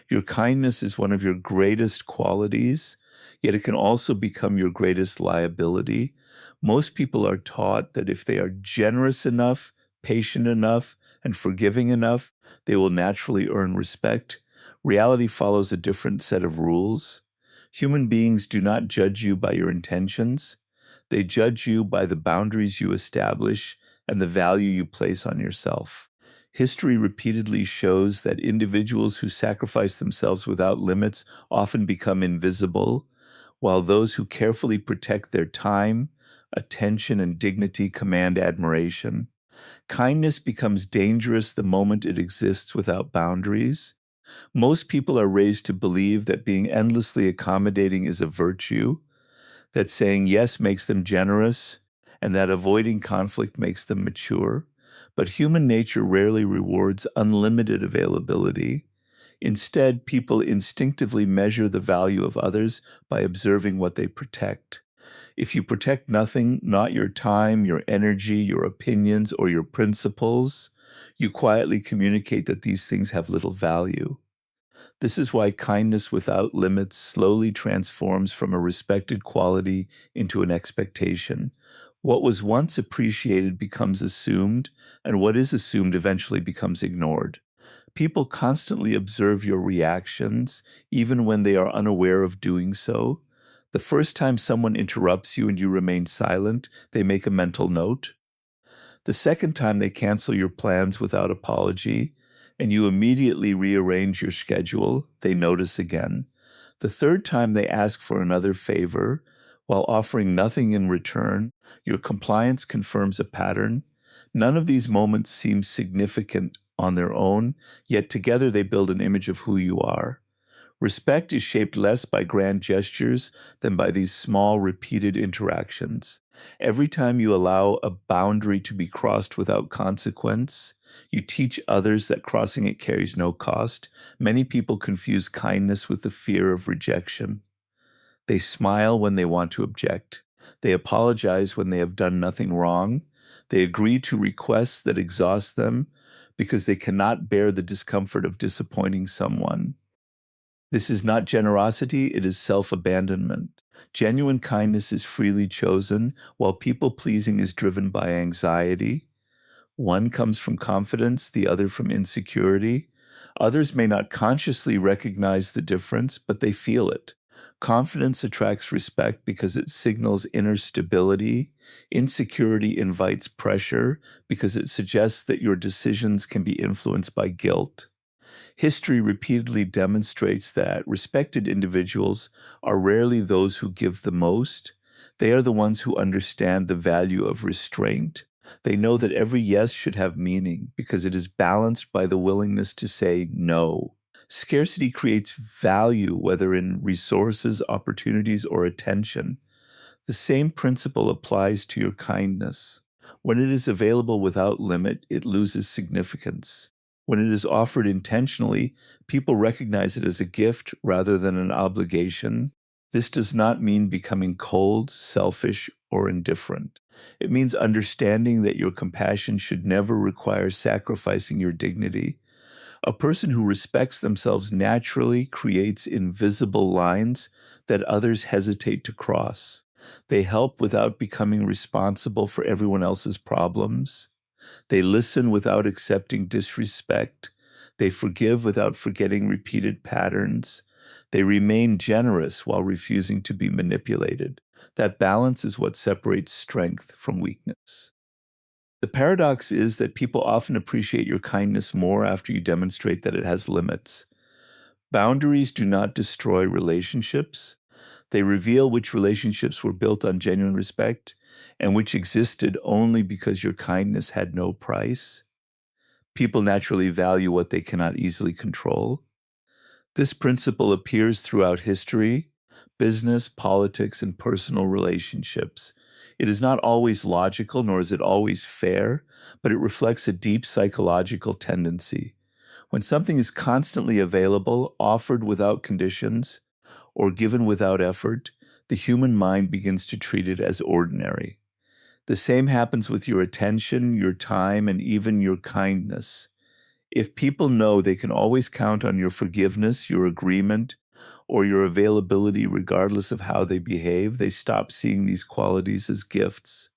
Your kindness is one of your greatest qualities, yet it can also become your greatest liability. Most people are taught that if they are generous enough, patient enough, and forgiving enough, they will naturally earn respect. Reality follows a different set of rules. Human beings do not judge you by your intentions. They judge you by the boundaries you establish and the value you place on yourself. History repeatedly shows that individuals who sacrifice themselves without limits often become invisible, while those who carefully protect their time, attention, and dignity command admiration. Kindness becomes dangerous the moment it exists without boundaries. Most people are raised to believe that being endlessly accommodating is a virtue, that saying yes makes them generous, and that avoiding conflict makes them mature. But human nature rarely rewards unlimited availability. Instead, people instinctively measure the value of others by observing what they protect. If you protect nothing, not your time, your energy, your opinions, or your principles, you quietly communicate that these things have little value. This is why kindness without limits slowly transforms from a respected quality into an expectation. What was once appreciated becomes assumed, and what is assumed eventually becomes ignored. People constantly observe your reactions, even when they are unaware of doing so. The first time someone interrupts you and you remain silent, they make a mental note. The second time they cancel your plans without apology, and you immediately rearrange your schedule, they notice again. The third time they ask for another favor, while offering nothing in return, your compliance confirms a pattern. None of these moments seem significant on their own, yet together they build an image of who you are. Respect is shaped less by grand gestures than by these small, repeated interactions. Every time you allow a boundary to be crossed without consequence, you teach others that crossing it carries no cost. Many people confuse kindness with the fear of rejection. They smile when they want to object. They apologize when they have done nothing wrong. They agree to requests that exhaust them because they cannot bear the discomfort of disappointing someone. This is not generosity, it is self-abandonment. Genuine kindness is freely chosen, while people-pleasing is driven by anxiety. One comes from confidence, the other from insecurity. Others may not consciously recognize the difference, but they feel it. Confidence attracts respect because it signals inner stability. Insecurity invites pressure because it suggests that your decisions can be influenced by guilt. History repeatedly demonstrates that respected individuals are rarely those who give the most. They are the ones who understand the value of restraint. They know that every yes should have meaning because it is balanced by the willingness to say no. Scarcity creates value, whether in resources, opportunities, or attention. The same principle applies to your kindness. When it is available without limit, it loses significance. When it is offered intentionally, people recognize it as a gift rather than an obligation. This does not mean becoming cold, selfish, or indifferent. It means understanding that your compassion should never require sacrificing your dignity. A person who respects themselves naturally creates invisible lines that others hesitate to cross. They help without becoming responsible for everyone else's problems. They listen without accepting disrespect. They forgive without forgetting repeated patterns. They remain generous while refusing to be manipulated. That balance is what separates strength from weakness. The paradox is that people often appreciate your kindness more after you demonstrate that it has limits. Boundaries do not destroy relationships. They reveal which relationships were built on genuine respect and which existed only because your kindness had no price. People naturally value what they cannot easily control. This principle appears throughout history, business, politics, and personal relationships. It is not always logical, nor is it always fair, but it reflects a deep psychological tendency. When something is constantly available, offered without conditions, or given without effort, the human mind begins to treat it as ordinary. The same happens with your attention, your time, and even your kindness. If people know they can always count on your forgiveness, your agreement, or your availability regardless of how they behave, they stop seeing these qualities as gifts.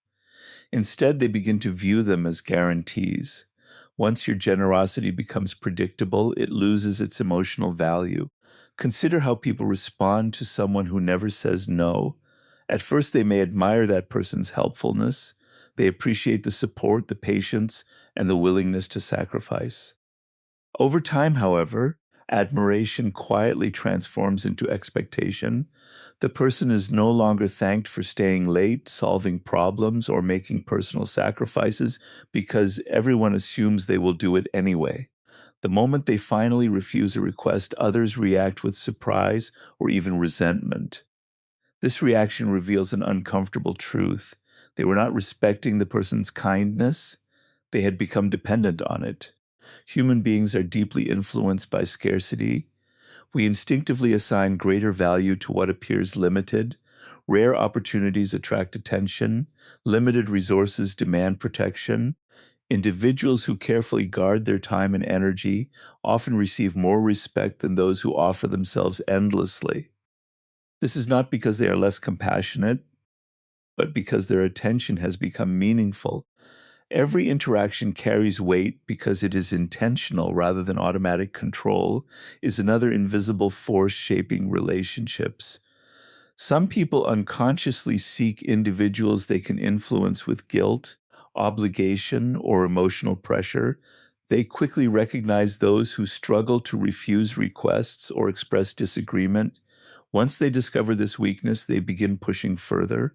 Instead, they begin to view them as guarantees. Once your generosity becomes predictable, it loses its emotional value. Consider how people respond to someone who never says no. At first, they may admire that person's helpfulness. They appreciate the support, the patience, and the willingness to sacrifice. Over time, however, admiration quietly transforms into expectation. The person is no longer thanked for staying late, solving problems, or making personal sacrifices because everyone assumes they will do it anyway. The moment they finally refuse a request, others react with surprise or even resentment. This reaction reveals an uncomfortable truth. They were not respecting the person's kindness, they had become dependent on it. Human beings are deeply influenced by scarcity. We instinctively assign greater value to what appears limited. Rare opportunities attract attention. Limited resources demand protection. Individuals who carefully guard their time and energy often receive more respect than those who offer themselves endlessly. This is not because they are less compassionate, but because their attention has become meaningful. Every interaction carries weight because it is intentional rather than automatic. Control is another invisible force shaping relationships. Some people unconsciously seek individuals they can influence with guilt, obligation, or emotional pressure. They quickly recognize those who struggle to refuse requests or express disagreement. Once they discover this weakness, they begin pushing further.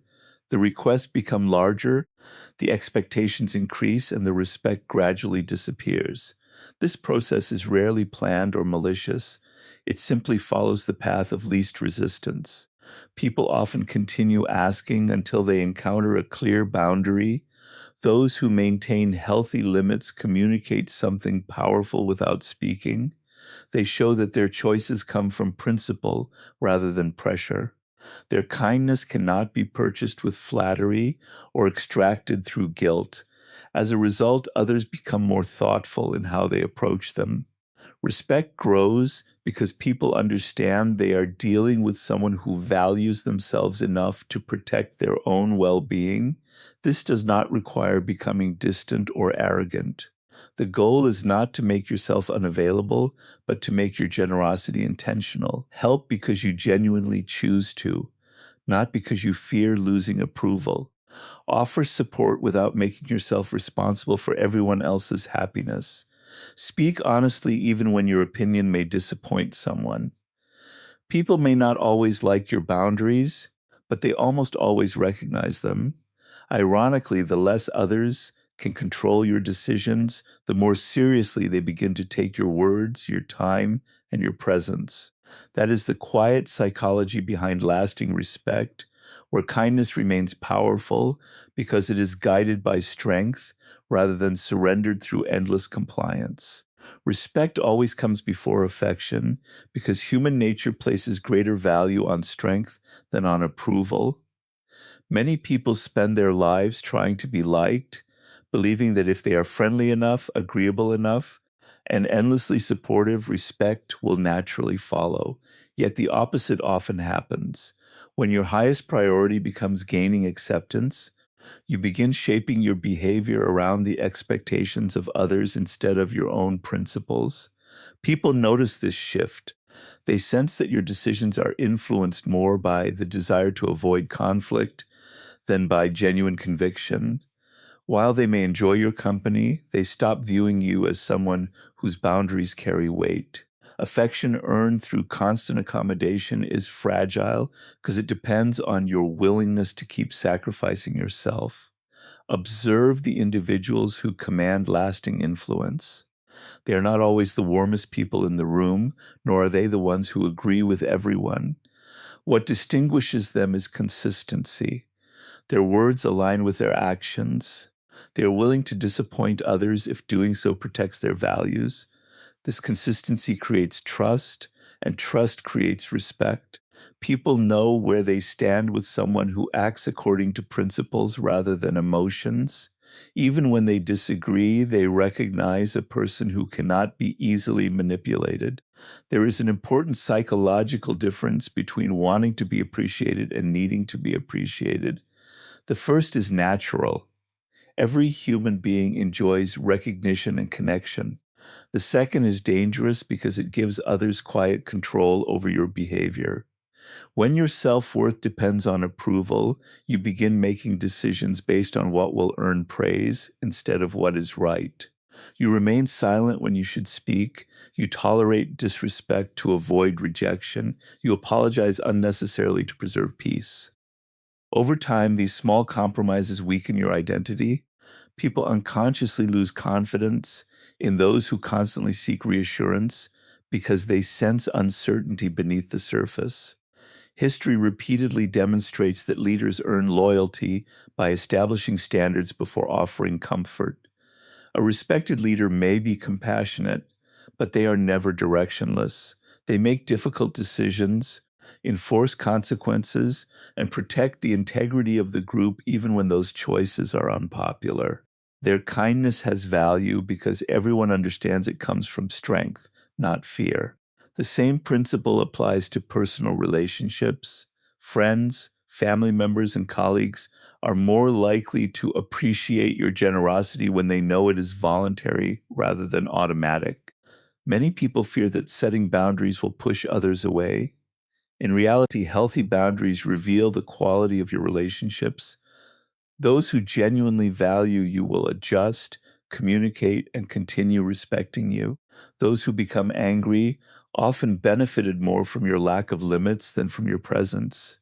The requests become larger, the expectations increase, and the respect gradually disappears. This process is rarely planned or malicious. It simply follows the path of least resistance. People often continue asking until they encounter a clear boundary. Those who maintain healthy limits communicate something powerful without speaking. They show that their choices come from principle rather than pressure. Their kindness cannot be purchased with flattery or extracted through guilt. As a result, others become more thoughtful in how they approach them. Respect grows because people understand they are dealing with someone who values themselves enough to protect their own well-being. This does not require becoming distant or arrogant. The goal is not to make yourself unavailable, but to make your generosity intentional. Help because you genuinely choose to, not because you fear losing approval. Offer support without making yourself responsible for everyone else's happiness. Speak honestly even when your opinion may disappoint someone. People may not always like your boundaries, but they almost always recognize them. Ironically, the less others can control your decisions, the more seriously they begin to take your words, your time, and your presence. That is the quiet psychology behind lasting respect, where kindness remains powerful because it is guided by strength rather than surrendered through endless compliance. Respect always comes before affection because human nature places greater value on strength than on approval. Many people spend their lives trying to be liked, believing that if they are friendly enough, agreeable enough, and endlessly supportive, respect will naturally follow. Yet the opposite often happens. When your highest priority becomes gaining acceptance, you begin shaping your behavior around the expectations of others instead of your own principles. People notice this shift. They sense that your decisions are influenced more by the desire to avoid conflict than by genuine conviction. While they may enjoy your company, they stop viewing you as someone whose boundaries carry weight. Affection earned through constant accommodation is fragile because it depends on your willingness to keep sacrificing yourself. Observe the individuals who command lasting influence. They are not always the warmest people in the room, nor are they the ones who agree with everyone. What distinguishes them is consistency. Their words align with their actions. They are willing to disappoint others if doing so protects their values. This consistency creates trust, and trust creates respect. People know where they stand with someone who acts according to principles rather than emotions. Even when they disagree, they recognize a person who cannot be easily manipulated. There is an important psychological difference between wanting to be appreciated and needing to be appreciated. The first is natural. Every human being enjoys recognition and connection. The second is dangerous because it gives others quiet control over your behavior. When your self-worth depends on approval, you begin making decisions based on what will earn praise instead of what is right. You remain silent when you should speak. You tolerate disrespect to avoid rejection. You apologize unnecessarily to preserve peace. Over time, these small compromises weaken your identity. People unconsciously lose confidence in those who constantly seek reassurance because they sense uncertainty beneath the surface. History repeatedly demonstrates that leaders earn loyalty by establishing standards before offering comfort. A respected leader may be compassionate, but they are never directionless. They make difficult decisions, enforce consequences, and protect the integrity of the group even when those choices are unpopular. Their kindness has value because everyone understands it comes from strength, not fear. The same principle applies to personal relationships. Friends, family members, and colleagues are more likely to appreciate your generosity when they know it is voluntary rather than automatic. Many people fear that setting boundaries will push others away. In reality, healthy boundaries reveal the quality of your relationships. Those who genuinely value you will adjust, communicate, and continue respecting you. Those who become angry often benefited more from your lack of limits than from your presence.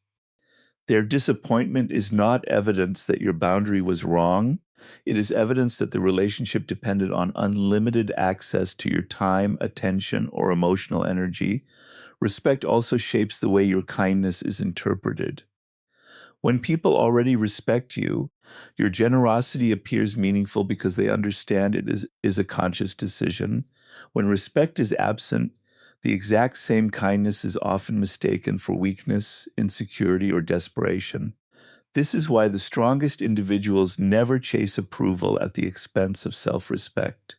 Their disappointment is not evidence that your boundary was wrong. It is evidence that the relationship depended on unlimited access to your time, attention, or emotional energy. Respect also shapes the way your kindness is interpreted. When people already respect you, your generosity appears meaningful because they understand it is a conscious decision. When respect is absent, the exact same kindness is often mistaken for weakness, insecurity, or desperation. This is why the strongest individuals never chase approval at the expense of self-respect.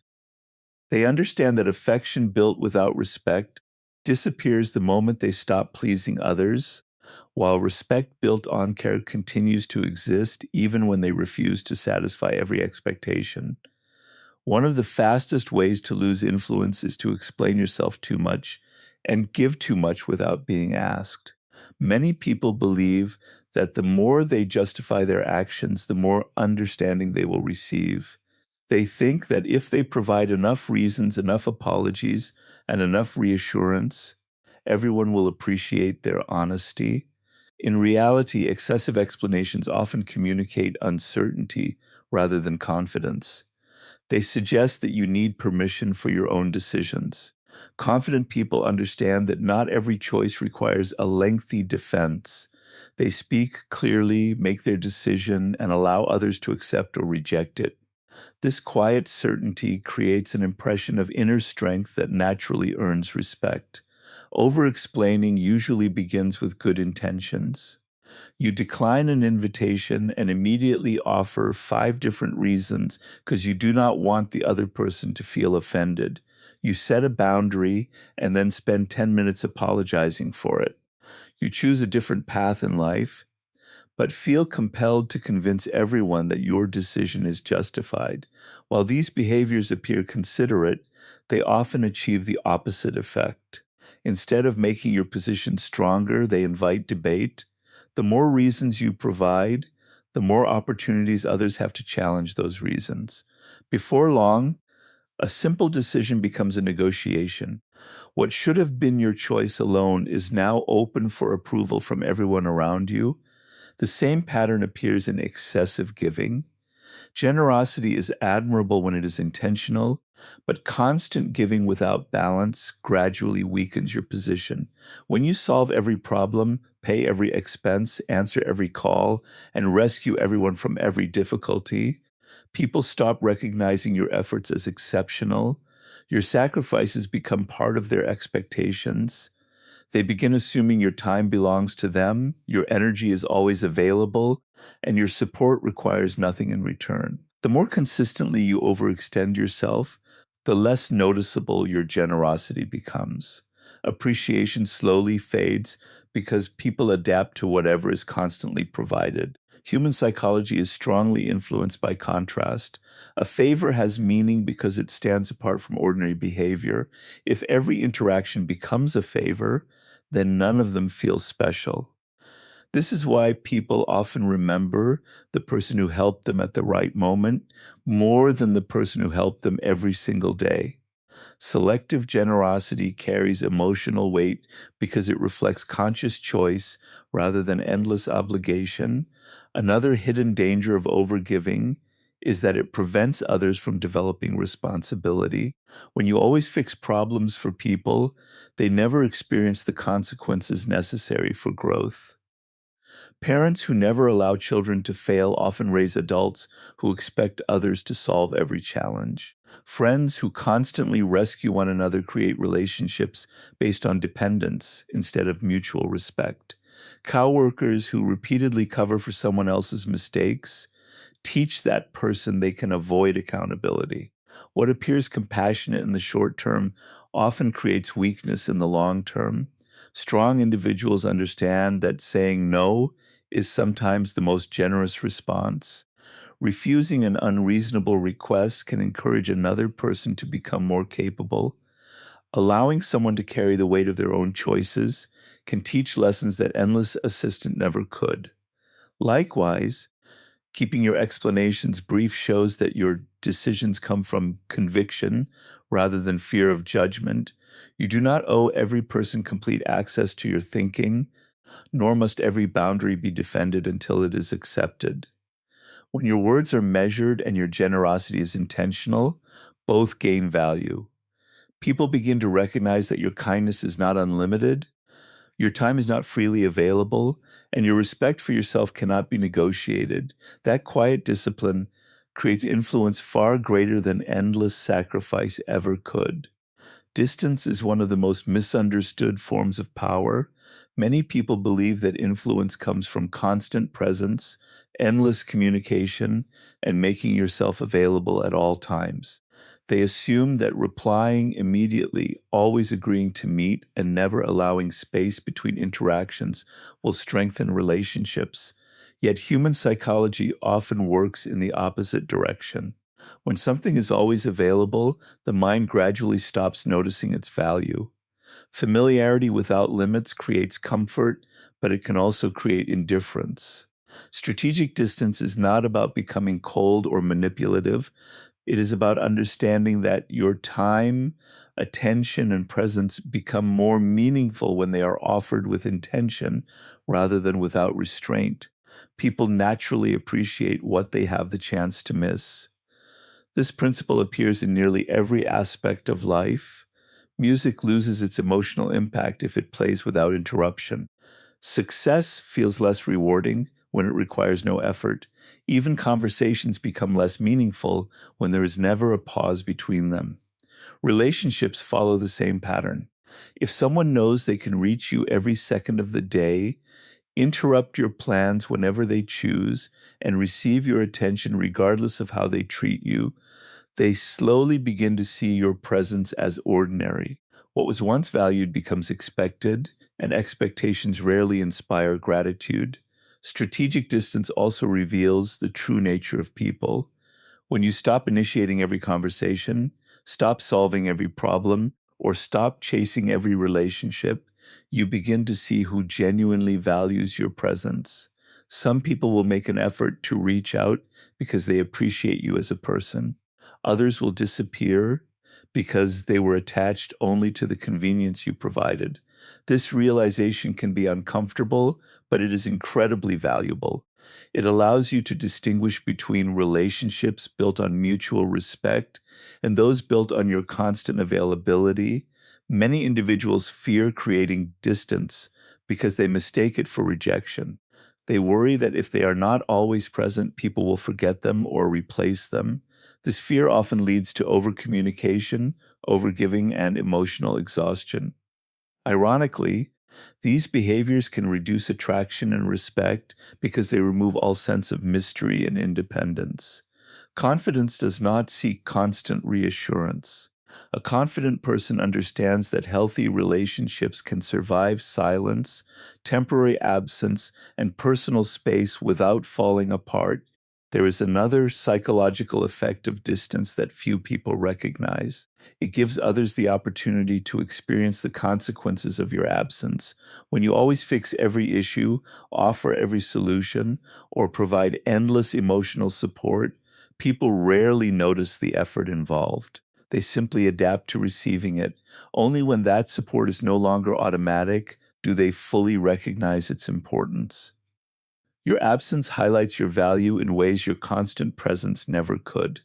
They understand that affection built without respect disappears the moment they stop pleasing others, while respect built on care continues to exist even when they refuse to satisfy every expectation. One of the fastest ways to lose influence is to explain yourself too much and give too much without being asked. Many people believe that the more they justify their actions, the more understanding they will receive. They think that if they provide enough reasons, enough apologies, and enough reassurance, everyone will appreciate their honesty. In reality, excessive explanations often communicate uncertainty rather than confidence. They suggest that you need permission for your own decisions. Confident people understand that not every choice requires a lengthy defense. They speak clearly, make their decision, and allow others to accept or reject it. This quiet certainty creates an impression of inner strength that naturally earns respect. Over-explaining usually begins with good intentions. You decline an invitation and immediately offer 5 different reasons because you do not want the other person to feel offended. You set a boundary and then spend 10 minutes apologizing for it. You choose a different path in life, but feel compelled to convince everyone that your decision is justified. While these behaviors appear considerate, they often achieve the opposite effect. Instead of making your position stronger, they invite debate. The more reasons you provide, the more opportunities others have to challenge those reasons. Before long, a simple decision becomes a negotiation. What should have been your choice alone is now open for approval from everyone around you. The same pattern appears in excessive giving. Generosity is admirable when it is intentional, but constant giving without balance gradually weakens your position. When you solve every problem, pay every expense, answer every call, and rescue everyone from every difficulty, people stop recognizing your efforts as exceptional. Your sacrifices become part of their expectations. They begin assuming your time belongs to them, your energy is always available, and your support requires nothing in return. The more consistently you overextend yourself, the less noticeable your generosity becomes. Appreciation slowly fades because people adapt to whatever is constantly provided. Human psychology is strongly influenced by contrast. A favor has meaning because it stands apart from ordinary behavior. If every interaction becomes a favor, then none of them feels special. This is why people often remember the person who helped them at the right moment more than the person who helped them every single day. Selective generosity carries emotional weight because it reflects conscious choice rather than endless obligation. Another hidden danger of overgiving is that it prevents others from developing responsibility. When you always fix problems for people, they never experience the consequences necessary for growth. Parents who never allow children to fail often raise adults who expect others to solve every challenge. Friends who constantly rescue one another create relationships based on dependence instead of mutual respect. Coworkers who repeatedly cover for someone else's mistakes teach that person they can avoid accountability. What appears compassionate in the short term often creates weakness in the long term. Strong individuals understand that saying no is sometimes the most generous response. Refusing an unreasonable request can encourage another person to become more capable. Allowing someone to carry the weight of their own choices can teach lessons that endless assistance never could. Likewise, keeping your explanations brief shows that your decisions come from conviction rather than fear of judgment. You do not owe every person complete access to your thinking, nor must every boundary be defended until it is accepted. When your words are measured and your generosity is intentional, both gain value. People begin to recognize that your kindness is not unlimited, your time is not freely available, and your respect for yourself cannot be negotiated. That quiet discipline creates influence far greater than endless sacrifice ever could. Distance is one of the most misunderstood forms of power. Many people believe that influence comes from constant presence, endless communication, and making yourself available at all times. They assume that replying immediately, always agreeing to meet, and never allowing space between interactions will strengthen relationships. Yet human psychology often works in the opposite direction. When something is always available, the mind gradually stops noticing its value. Familiarity without limits creates comfort, but it can also create indifference. Strategic distance is not about becoming cold or manipulative. It is about understanding that your time, attention, and presence become more meaningful when they are offered with intention rather than without restraint. People naturally appreciate what they have the chance to miss. This principle appears in nearly every aspect of life. Music loses its emotional impact if it plays without interruption. Success feels less rewarding when it requires no effort. Even conversations become less meaningful when there is never a pause between them. Relationships follow the same pattern. If someone knows they can reach you every second of the day, interrupt your plans whenever they choose, and receive your attention regardless of how they treat you, they slowly begin to see your presence as ordinary. What was once valued becomes expected, and expectations rarely inspire gratitude. Strategic distance also reveals the true nature of people. When you stop initiating every conversation, stop solving every problem, or stop chasing every relationship, you begin to see who genuinely values your presence. Some people will make an effort to reach out because they appreciate you as a person. Others will disappear because they were attached only to the convenience you provided. This realization can be uncomfortable, but it is incredibly valuable. It allows you to distinguish between relationships built on mutual respect and those built on your constant availability. Many individuals fear creating distance because they mistake it for rejection. They worry that if they are not always present, people will forget them or replace them. This fear often leads to overcommunication, overgiving, and emotional exhaustion. Ironically, these behaviors can reduce attraction and respect because they remove all sense of mystery and independence. Confidence does not seek constant reassurance. A confident person understands that healthy relationships can survive silence, temporary absence, and personal space without falling apart. There is another psychological effect of distance that few people recognize. It gives others the opportunity to experience the consequences of your absence. When you always fix every issue, offer every solution, or provide endless emotional support, people rarely notice the effort involved. They simply adapt to receiving it. Only when that support is no longer automatic do they fully recognize its importance. Your absence highlights your value in ways your constant presence never could.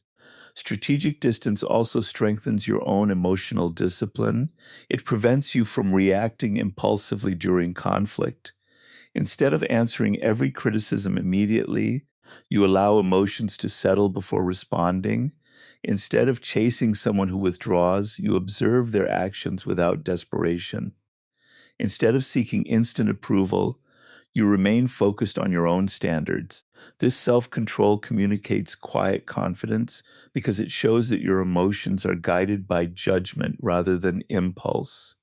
Strategic distance also strengthens your own emotional discipline. It prevents you from reacting impulsively during conflict. Instead of answering every criticism immediately, you allow emotions to settle before responding. Instead of chasing someone who withdraws, you observe their actions without desperation. Instead of seeking instant approval, you remain focused on your own standards. This self-control communicates quiet confidence because it shows that your emotions are guided by judgment rather than impulse.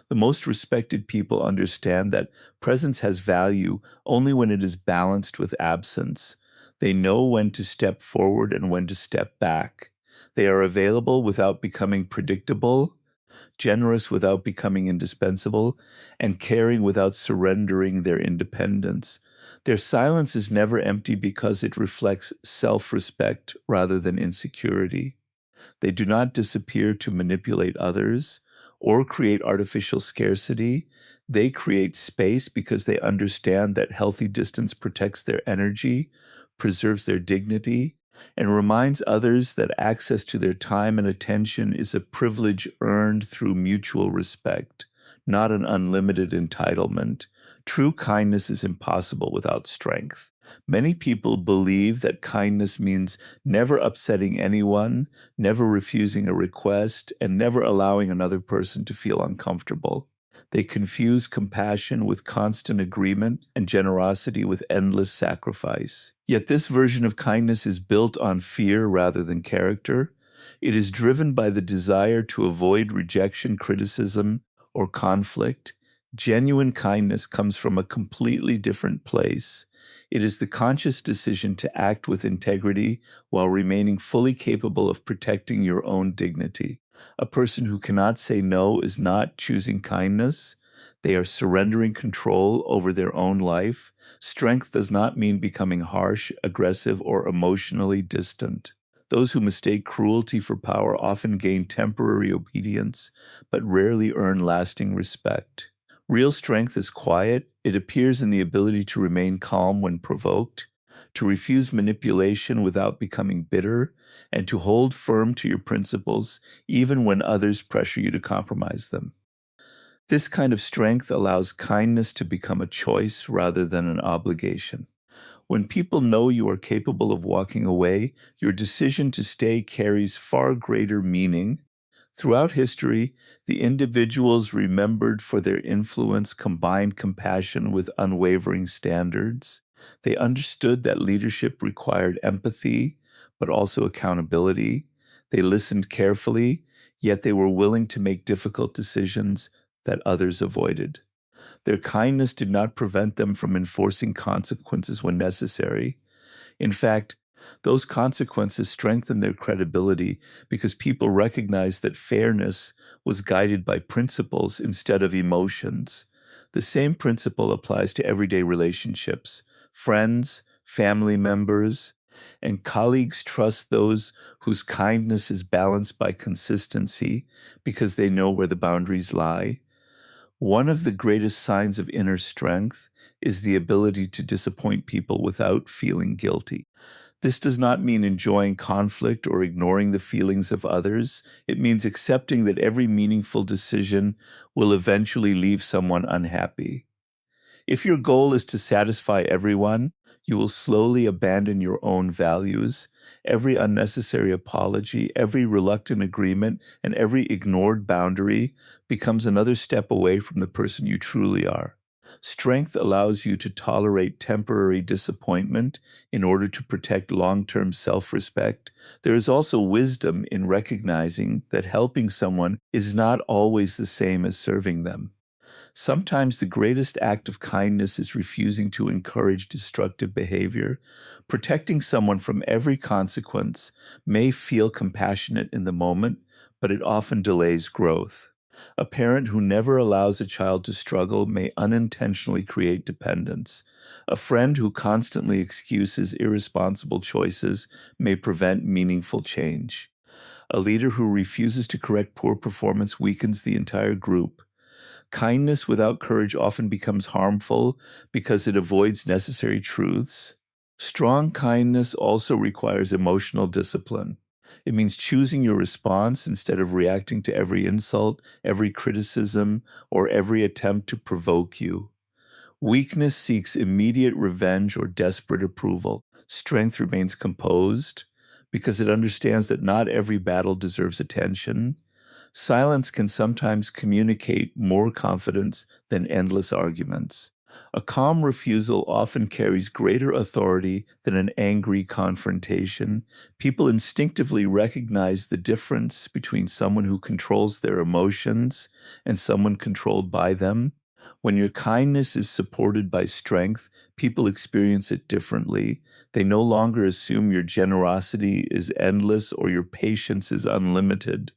The most respected people understand that presence has value only when it is balanced with absence. They know when to step forward and when to step back. They are available without becoming predictable, generous without becoming indispensable, and caring without surrendering their independence. Their silence is never empty because it reflects self-respect rather than insecurity. They do not disappear to manipulate others or create artificial scarcity. They create space because they understand that healthy distance protects their energy, preserves their dignity, and reminds others that access to their time and attention is a privilege earned through mutual respect, not an unlimited entitlement. True kindness is impossible without strength. Many people believe that kindness means never upsetting anyone, never refusing a request, and never allowing another person to feel uncomfortable. They confuse compassion with constant agreement and generosity with endless sacrifice. Yet this version of kindness is built on fear rather than character. It is driven by the desire to avoid rejection, criticism, or conflict. Genuine kindness comes from a completely different place. It is the conscious decision to act with integrity while remaining fully capable of protecting your own dignity. A person who cannot say no is not choosing kindness. They are surrendering control over their own life. Strength does not mean becoming harsh, aggressive, or emotionally distant. Those who mistake cruelty for power often gain temporary obedience, but rarely earn lasting respect. Real strength is quiet. It appears in the ability to remain calm when provoked, to refuse manipulation without becoming bitter, and to hold firm to your principles even when others pressure you to compromise them. This kind of strength allows kindness to become a choice rather than an obligation. When people know you are capable of walking away, your decision to stay carries far greater meaning. Throughout history, the individuals remembered for their influence combined compassion with unwavering standards. They understood that leadership required empathy, but also accountability. They listened carefully, yet they were willing to make difficult decisions that others avoided. Their kindness did not prevent them from enforcing consequences when necessary. In fact, those consequences strengthened their credibility because people recognized that fairness was guided by principles instead of emotions. The same principle applies to everyday relationships. Friends, family members, and colleagues trust those whose kindness is balanced by consistency because they know where the boundaries lie. One of the greatest signs of inner strength is the ability to disappoint people without feeling guilty. This does not mean enjoying conflict or ignoring the feelings of others. It means accepting that every meaningful decision will eventually leave someone unhappy. If your goal is to satisfy everyone, you will slowly abandon your own values. Every unnecessary apology, every reluctant agreement, and every ignored boundary becomes another step away from the person you truly are. Strength allows you to tolerate temporary disappointment in order to protect long-term self-respect. There is also wisdom in recognizing that helping someone is not always the same as serving them. Sometimes the greatest act of kindness is refusing to encourage destructive behavior. Protecting someone from every consequence may feel compassionate in the moment, but it often delays growth. A parent who never allows a child to struggle may unintentionally create dependence. A friend who constantly excuses irresponsible choices may prevent meaningful change. A leader who refuses to correct poor performance weakens the entire group. Kindness without courage often becomes harmful because it avoids necessary truths. Strong kindness also requires emotional discipline. It means choosing your response instead of reacting to every insult, every criticism, or every attempt to provoke you. Weakness seeks immediate revenge or desperate approval. Strength remains composed because it understands that not every battle deserves attention. Silence can sometimes communicate more confidence than endless arguments. A calm refusal often carries greater authority than an angry confrontation. People instinctively recognize the difference between someone who controls their emotions and someone controlled by them. When your kindness is supported by strength, people experience it differently. They no longer assume your generosity is endless or your patience is unlimited.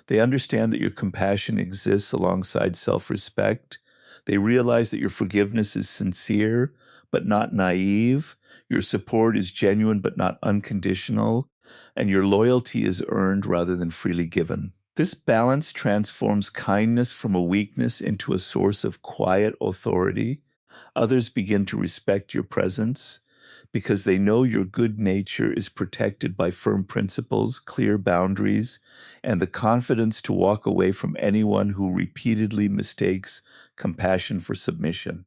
They understand that your compassion exists alongside self-respect. They realize that your forgiveness is sincere, but not naive. Your support is genuine, but not unconditional. And your loyalty is earned rather than freely given. This balance transforms kindness from a weakness into a source of quiet authority. Others begin to respect your presence because they know your good nature is protected by firm principles, clear boundaries, and the confidence to walk away from anyone who repeatedly mistakes compassion for submission.